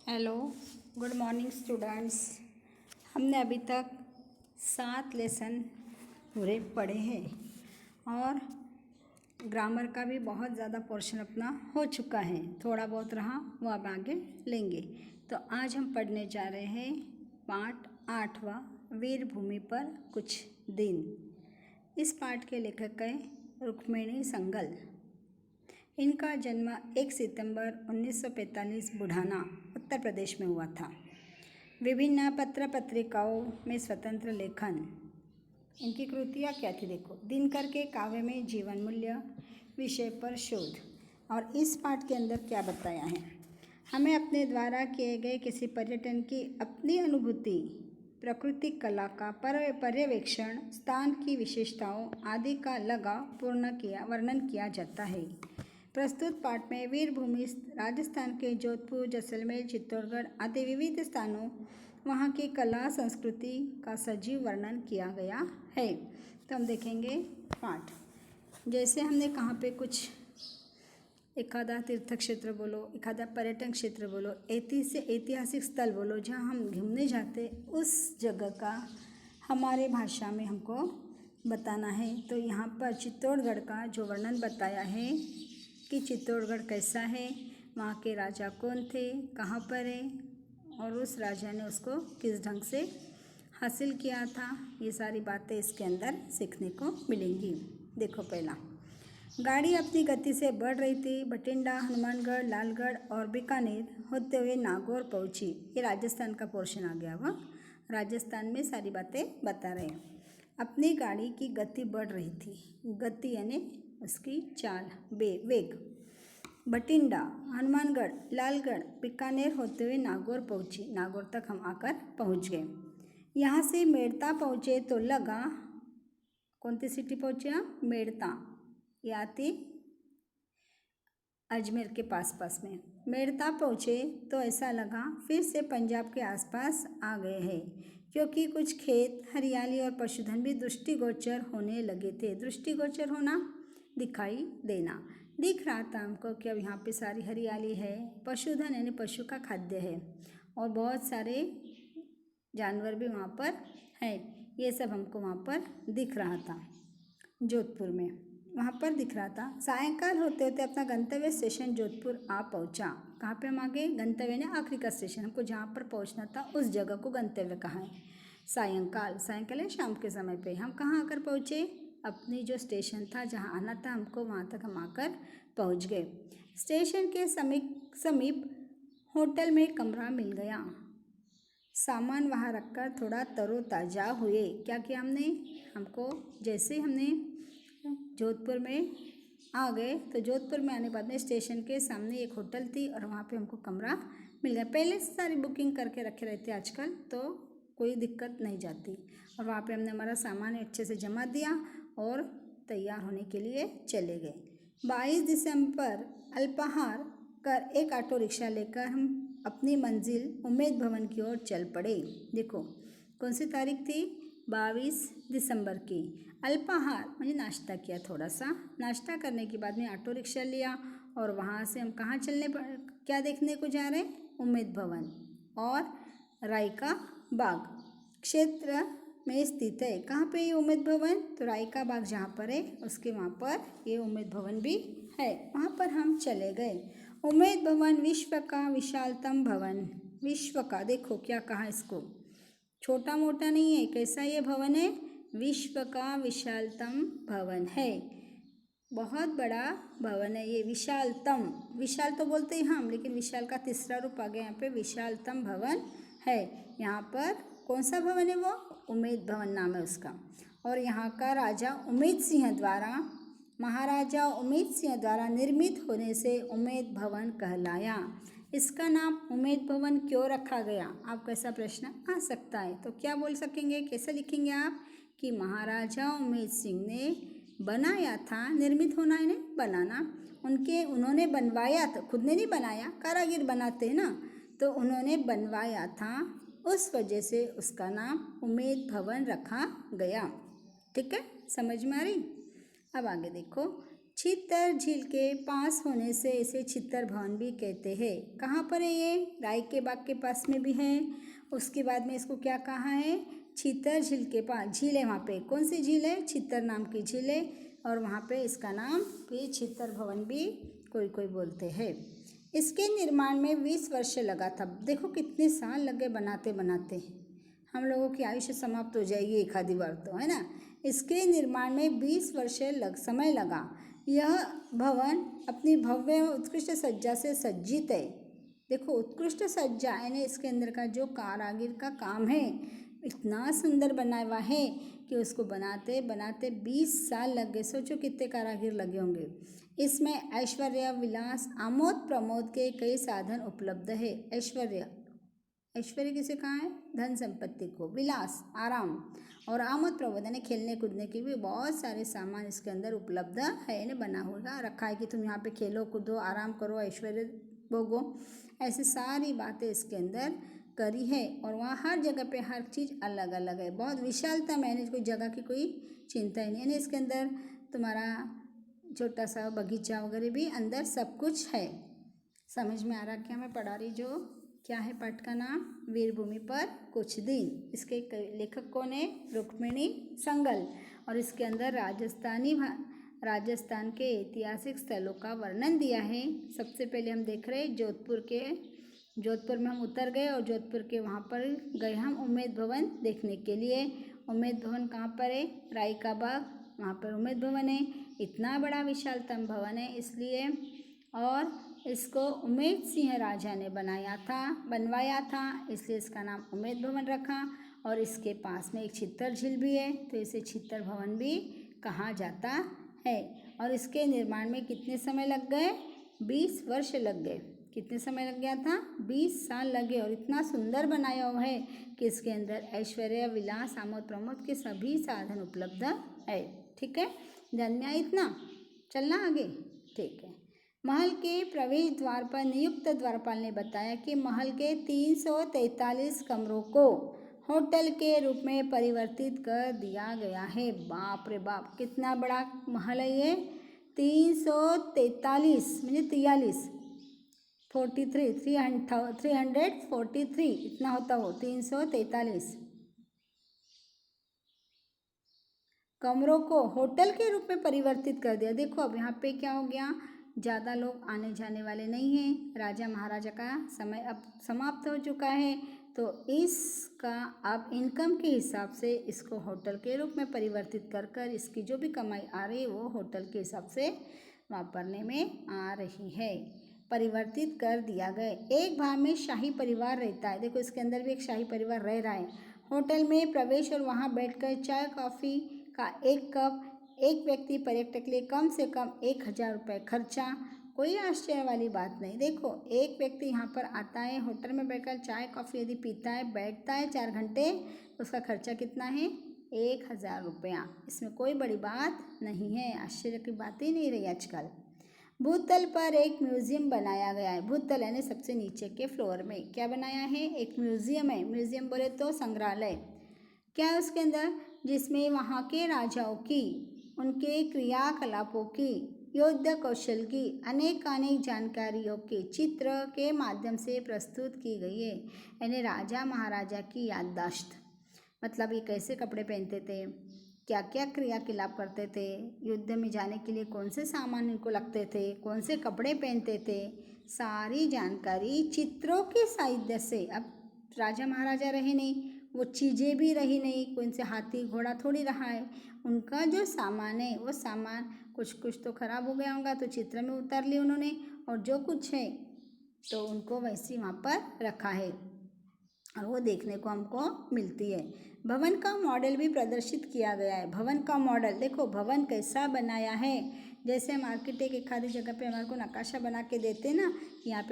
Hello, good morning students. हमने अभी तक 7 लेसन पूरे पढ़े हैं और ग्रामर का भी बहुत ज़्यादा पोर्शन अपना हो चुका है। थोड़ा बहुत रहा वो अब आगे लेंगे। तो आज हम पढ़ने जा रहे हैं पाठ 8वां वीरभूमि पर कुछ दिन। इस पाठ के लेखक हैं रुक्मिणी संगल। इनका जन्म 1 सितंबर 1945 बुढ़ाना उत्तर प्रदेश में हुआ था। विभिन्न पत्र पत्रिकाओं में स्वतंत्र लेखन। इनकी कृतियाँ क्या थी देखो। दिनकर के काव्य में जीवन मूल्य विषय पर शोध। और इस पाठ के अंदर क्या बताया है, हमें अपने द्वारा किए गए किसी पर्यटन की अपनी अनुभूति, प्राकृतिक कला का पर्यवेक्षण, स्थान की विशेषताओं आदि का वर्णन किया जाता है। प्रस्तुत पाठ में वीरभूमि राजस्थान के जोधपुर, जैसलमेर, चित्तौड़गढ़ आदि विविध स्थानों, वहाँ की कला संस्कृति का सजीव वर्णन किया गया है। तो हम देखेंगे पाठ। जैसे हमने कहाँ पे कुछ एखादा तीर्थ क्षेत्र बोलो, एखादा पर्यटन क्षेत्र बोलो, ऐतिहासिक स्थल बोलो, जहाँ हम घूमने जाते उस जगह का हमारे भाषा में हमको बताना है। तो यहाँ पर चित्तौड़गढ़ का जो वर्णन बताया है कि चित्तौड़गढ़ कैसा है, वहाँ के राजा कौन थे, कहाँ पर है और उस राजा ने उसको किस ढंग से हासिल किया था, ये सारी बातें इसके अंदर सीखने को मिलेंगी। देखो, पहला, गाड़ी अपनी गति से बढ़ रही थी। बठिंडा, हनुमानगढ़, लालगढ़ और बीकानेर होते हुए नागौर पहुंची। ये राजस्थान का पोर्शन आ गया। वह राजस्थान में सारी बातें बता रहे हैं। अपनी गाड़ी की गति बढ़ रही थी। गति यानी उसकी चाल, वेग। बठिंडा, हनुमानगढ़, लालगढ़, बीकानेर होते हुए नागौर पहुंची। नागौर तक हम आकर पहुंच गए। यहाँ से मेड़ता पहुँचे तो लगा, कौन सी सिटी पहुँचे हम? मेड़ता। ये आती अजमेर के पास में। मेड़ता पहुँचे तो ऐसा लगा फिर से पंजाब के आसपास आ गए हैं, क्योंकि कुछ खेत, हरियाली और पशुधन भी दृष्टिगोचर होने लगे थे। दृष्टिगोचर होना, दिखाई देना। दिख रहा था हमको कि अब यहाँ पे सारी हरियाली है, पशुधन यानी पशु का खाद्य है और बहुत सारे जानवर भी वहाँ पर हैं। ये सब हमको वहाँ पर दिख रहा था। जोधपुर में वहाँ पर दिख रहा था। सायंकाल होते होते अपना गंतव्य स्टेशन जोधपुर आ पहुँचा। कहाँ पे हम आ गए? गंतव्य ने आखिरी का स्टेशन, हमको जहाँ पर पहुँचना था उस जगह को गंतव्य कहा है। सायंकाल है शाम के समय पे। हम कहाँ आकर पहुँचे? अपनी जो स्टेशन था, जहाँ आना था हमको, वहाँ तक हम आकर पहुँच गए। स्टेशन के समीप होटल में कमरा मिल गया। सामान वहाँ रखकर थोड़ा तरोताज़ा हुए। क्या किया हमने? हमको जैसे हमने जोधपुर में आ गए तो जोधपुर में आने के बाद में स्टेशन के सामने एक होटल थी और वहाँ पे हमको कमरा मिल गया। पहले से सारी बुकिंग करके रखे रहते आजकल, तो कोई दिक्कत नहीं जाती। और वहाँ पे हमने हमारा सामान अच्छे से जमा दिया और तैयार होने के लिए चले गए। 22 दिसंबर अल्पाहार कर एक ऑटो रिक्शा लेकर हम अपनी मंजिल उम्मेद भवन की ओर चल पड़े। देखो, कौन सी तारीख थी? 22 दिसंबर की। अल्पाहार म्हणजे नाश्ता किया, थोड़ा सा नाश्ता करने के बाद में ऑटो रिक्शा लिया और वहाँ से हम कहाँ क्या देखने को जा रहे हैं? उम्मेद भवन और रायका बाग क्षेत्र में स्थित है। कहाँ पे ये उम्मेद भवन? तो रायका बाग जहाँ पर है उसके वहाँ पर ये उम्मेद भवन भी है। वहाँ पर हम चले गए। उम्मेद भवन विश्व का विशालतम भवन। विश्व का, देखो क्या कहा इसको, छोटा मोटा नहीं है। कैसा ये भवन है? विश्व का विशालतम भवन है। बहुत बड़ा भवन है ये। विशालतम, विशाल तो बोलते हैं हम, लेकिन विशाल का तीसरा रूप आ गया यहाँ पे। विशालतम भवन है। यहाँ पर कौन सा भवन है? वो उम्मेद भवन नाम है उसका। और यहाँ का राजा उम्मेद सिंह द्वारा, महाराजा उम्मेद सिंह द्वारा निर्मित होने से उम्मेद भवन कहलाया। इसका नाम उम्मेद भवन क्यों रखा गया? आपको ऐसा प्रश्न आ सकता है, तो क्या बोल सकेंगे, कैसे लिखेंगे आप कि महाराजा उम्मेद सिंह ने बनाया था। निर्मित होना है बनाना, उन्होंने बनवाया था, खुद ने नहीं बनाया, कारागिर बनाते हैं ना, तो उन्होंने बनवाया था, उस वजह से उसका नाम उम्मेद भवन रखा गया। ठीक है, समझ में आ रही? अब आगे देखो, छित्तर झील के पास होने से इसे छित्तर भवन भी कहते हैं। कहाँ पर है ये? राय के बाग के पास में भी है। उसके बाद में इसको क्या कहा है? छित्तर झील के पास झील है वहाँ पे। कौन सी झील है? छित्तर नाम की झील है और वहाँ पे इसका नाम भी छित्तर भवन भी कोई कोई बोलते हैं। इसके निर्माण में 20 वर्ष लगा था। देखो कितने साल लगे बनाते बनाते। हम लोगों की आयुष्य समाप्त हो जाएगी एक आधी बार तो, है ना। इसके निर्माण में 20 वर्ष समय लगा। यह भवन अपनी भव्य उत्कृष्ट सज्जा से सज्जित है। देखो उत्कृष्ट सज्जा यानी इसके अंदर का जो कारागिर का काम है इतना सुंदर बनाया हुआ है कि उसको बनाते बनाते 20 साल लग गए। सोचो कितने कारागिर लगे होंगे। इसमें ऐश्वर्य विलास आमोद प्रमोद के कई साधन उपलब्ध है। ऐश्वर्य किसे कहा है? धन संपत्ति को। विलास आराम और आमोद प्रमोद यानी खेलने कूदने के भी बहुत सारे सामान इसके अंदर उपलब्ध है। यानी बना हुआ रखा है कि तुम यहाँ पे खेलो कूदो आराम करो ऐश्वर्य भोगो। ऐसी सारी बातें इसके अंदर करी है और वहाँ हर जगह पे हर चीज़ अलग अलग है। बहुत विशालता में यानी कोई जगह की कोई चिंता ही नहीं। यानी इसके अंदर तुम्हारा छोटा सा बगीचा वगैरह भी अंदर सब कुछ है। समझ में आ रहा क्या मैं पढ़ा रही? जो क्या है पाठ का नाम? वीरभूमि पर कुछ दिन। इसके लेखक कौन है? रुक्मिणी संगल। और इसके अंदर राजस्थान के ऐतिहासिक स्थलों का वर्णन दिया है। सबसे पहले हम देख रहे हैं जोधपुर में हम उतर गए और जोधपुर के वहाँ पर गए हम उम्मेद भवन देखने के लिए। उम्मेद भवन कहाँ पर है? राय का बाग, वहाँ पर उम्मेद भवन है। इतना बड़ा विशालतम भवन है इसलिए, और इसको उम्मेद सिंह राजा ने बनवाया था इसलिए इसका नाम उम्मेद भवन रखा। और इसके पास में एक छित्तर झील भी है तो इसे छित्तर भवन भी कहा जाता है। और इसके निर्माण में कितने समय लग गए? 20 वर्ष लग गए। कितने समय लग गया था? 20 साल लगे। और इतना सुंदर बनाया हुआ है कि इसके अंदर ऐश्वर्य विलास आमोद प्रमोद के सभी साधन उपलब्ध है। ठीक है, ध्यान में आया इतना? चलना आगे। ठीक है। महल के प्रवेश द्वार पर नियुक्त द्वारपाल ने बताया कि महल के 343 कमरों को होटल के रूप में परिवर्तित कर दिया गया है। बाप रे बाप, कितना बड़ा महल है ये! 343 म्हणजे 343 इतना होता हो। 343 कमरों को होटल के रूप में परिवर्तित कर दिया। देखो अब यहाँ पे क्या हो गया? ज़्यादा लोग आने जाने वाले नहीं हैं। राजा महाराजा का समय अब समाप्त हो चुका है तो इसका अब इनकम के हिसाब से इसको होटल के रूप में परिवर्तित कर कर इसकी जो भी कमाई आ रही है वो होटल के हिसाब से वापरने में आ रही है। परिवर्तित कर दिया गया। एक भाग में शाही परिवार रहता है। देखो इसके अंदर भी एक शाही परिवार रह रहा है। होटल में प्रवेश और वहाँ बैठकर चाय कॉफ़ी का एक कप, एक व्यक्ति पर्यटक के लिए कम से कम 1000 रुपये खर्चा। कोई आश्चर्य वाली बात नहीं। देखो एक व्यक्ति यहाँ पर आता है, होटल में बैठकर चाय कॉफ़ी यदि पीता है, बैठता है 4 घंटे, तो उसका खर्चा कितना है? 1000 रुपया। इसमें कोई बड़ी बात नहीं है, आश्चर्य की बात ही नहीं रही आजकल। भूतल पर एक म्यूजियम बनाया गया है। भूतल यानी सबसे नीचे के फ्लोर में क्या बनाया है? एक म्यूजियम है। म्यूजियम बोले तो संग्रहालय। क्या है उसके अंदर? जिसमें वहाँ के राजाओं की, उनके क्रियाकलापों की, युद्ध कौशल की अनेक जानकारियों के चित्र के माध्यम से प्रस्तुत की गई है। यानी राजा महाराजा की याददाश्त, मतलब ये कैसे कपड़े पहनते थे, क्या क्या क्रियाकलाप करते थे, युद्ध में जाने के लिए कौन से सामान इनको लगते थे, कौन से कपड़े पहनते थे, सारी जानकारी चित्रों के साहित्य से। अब राजा महाराजा रहे नहीं, वो चीज़ें भी रही नहीं, कौन से हाथी घोड़ा थोड़ी रहा है। उनका जो सामान है वो सामान कुछ तो खराब हो गया होगा तो चित्र में उतार लिया उन्होंने, और जो कुछ है तो उनको वैसे वहाँ पर रखा है और वो देखने को हमको मिलती है। भवन का मॉडल भी प्रदर्शित किया गया है। भवन का मॉडल देखो, भवन कैसा बनाया है। जैसे हम आर्किटेक्ट एक आधी जगह पे हमारे को नक्काशा बना के देते हैं ना, यहाँ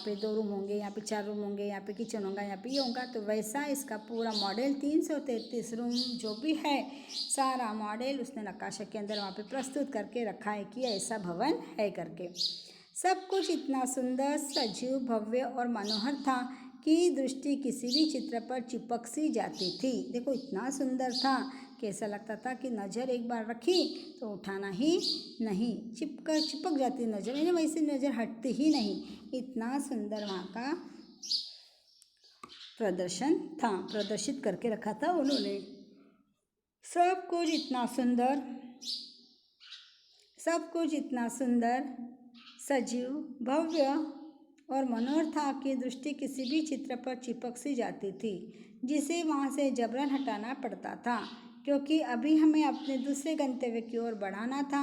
पे 2 रूम होंगे, यहाँ पे 4 रूम होंगे, यहाँ पे किचन होगा, यहाँ पे ये होगा, तो वैसा इसका पूरा मॉडल 333 रूम जो भी है सारा मॉडल उसने नक्काशा के अंदर वहाँ पे प्रस्तुत करके रखा है कि ऐसा भवन है करके। सब कुछ इतना सुंदर, सजीव, भव्य और मनोहर था कि दृष्टि किसी भी चित्र पर चिपक सी जाती थी। देखो इतना सुंदर था कैसा लगता था कि नज़र एक बार रखी तो उठाना ही नहीं, चिपक जाती नज़र, यानी वैसे नज़र हटती ही नहीं। इतना सुंदर वहाँ का प्रदर्शन था, प्रदर्शित करके रखा था उन्होंने। सब कुछ इतना सुंदर, सजीव, भव्य और मनोहर था कि दृष्टि किसी भी चित्र पर चिपक सी जाती थी, जिसे वहाँ से जबरन हटाना पड़ता था, क्योंकि अभी हमें अपने दूसरे गंतव्य की ओर बढ़ना था।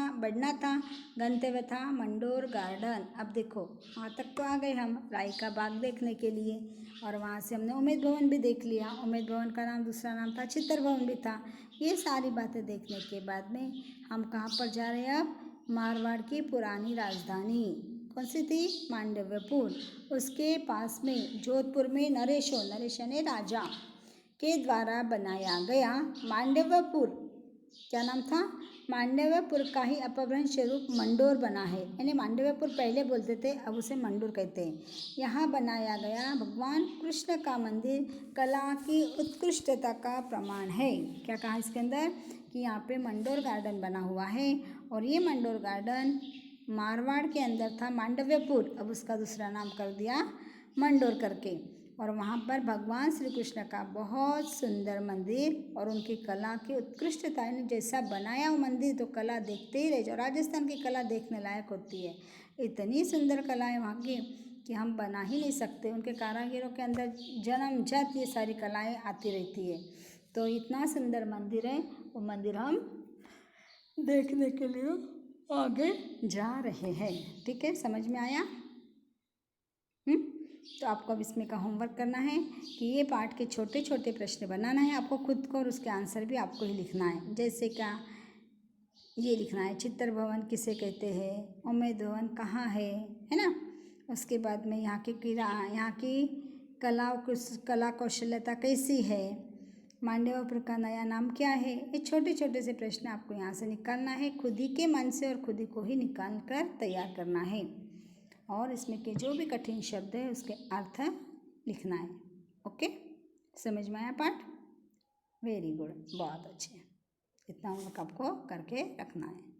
गंतव्य था मंडोर गार्डन। अब देखो वहाँ तक तो आ गए हम राई का बाग देखने के लिए, और वहाँ से हमने उम्मेद भवन भी देख लिया। उम्मेद भवन का दूसरा नाम था चित्तर भवन भी था। ये सारी बातें देखने के बाद में हम कहाँ पर जा रहे हैं अब? मारवाड़ की पुरानी राजधानी कौन सी थी? मांडव्यपुर। उसके पास में जोधपुर में नरेश ने राजा के द्वारा बनाया गया मांडव्यपुर, क्या नाम था? मांडव्यपुर का ही अपभ्रंश रूप मंडोर बना है, यानी मांडव्यपुर पहले बोलते थे, अब उसे मंडोर कहते हैं। यहाँ बनाया गया भगवान कृष्ण का मंदिर कला की उत्कृष्टता का प्रमाण है। क्या कहा इसके अंदर? कि यहाँ पे मंडोर गार्डन बना हुआ है, और ये मंडोर गार्डन मारवाड़ के अंदर था मांडव्यपुर, अब उसका दूसरा नाम कर दिया मंडोर करके। और वहाँ पर भगवान श्री कृष्ण का बहुत सुंदर मंदिर और उनकी कला की उत्कृष्टता, ने जैसा बनाया वो मंदिर तो कला देखते ही रह जाओ। राजस्थान की कला देखने लायक होती है, इतनी सुंदर कला है वहाँ की कि हम बना ही नहीं सकते। उनके कारीगरों के अंदर जन्मजात ये सारी कलाएँ आती रहती है। तो इतना सुंदर मंदिर है, वो मंदिर हम देखने के लिए आगे जा रहे हैं। ठीक है, समझ में आया? तो आपको अब इसमें का होमवर्क करना है कि ये पाठ के छोटे छोटे प्रश्न बनाना है आपको खुद को, और उसके आंसर भी आपको ही लिखना है। जैसे क्या ये लिखना है, चित्तर भवन किसे कहते हैं, उम्मेद भवन कहाँ है ना। उसके बाद में यहाँ की कला कौशल्यता कैसी है, मांडव्यपुर का नया नाम क्या है। ये छोटे छोटे से प्रश्न आपको यहाँ से निकालना है, खुद ही के मन से और खुद ही को ही निकाल कर तैयार करना है, और इसमें के जो भी कठिन शब्द है उसके अर्थ लिखना है। ओके, समझ में आया पाठ? वेरी गुड, बहुत अच्छे। इतना होमवर्क आपको करके रखना है।